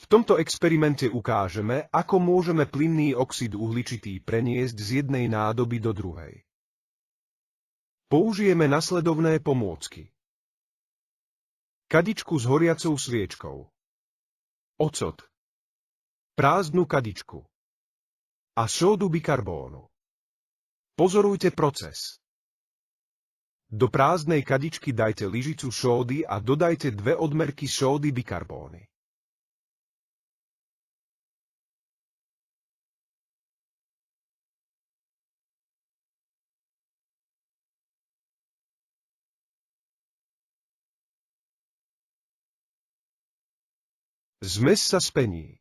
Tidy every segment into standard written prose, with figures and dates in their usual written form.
V tomto experimente ukážeme, ako môžeme plynný oxid uhličitý preniesť z jednej nádoby do druhej. Použijeme nasledovné pomôcky. Kadičku s horiacou sviečkou. Ocot. Prázdnu kadičku. A sódu bikarbónu. Pozorujte proces. Do prázdnej kadičky dajte lyžicu sódy a dodajte 2 odmerky sódy bikarbóny. Zmes sa spení.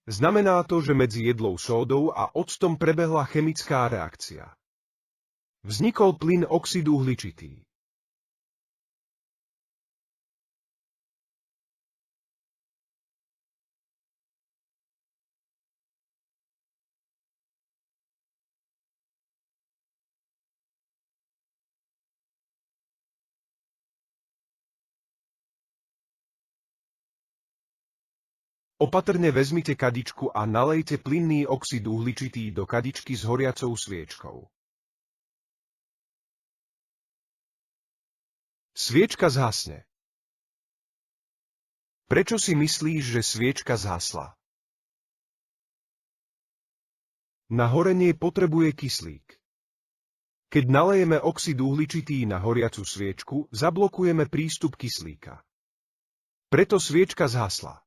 Znamená to, že medzi jedlou sódou a octom prebehla chemická reakcia. Vznikol plyn oxid uhličitý. Opatrne vezmite kadičku a nalejte plynný oxid uhličitý do kadičky s horiacou sviečkou. Sviečka zhasne. Prečo si myslíš, že sviečka zhasla? Na horenie potrebuje kyslík. Keď nalejeme oxid uhličitý na horiacu sviečku, zablokujeme prístup kyslíka. Preto sviečka zhasla.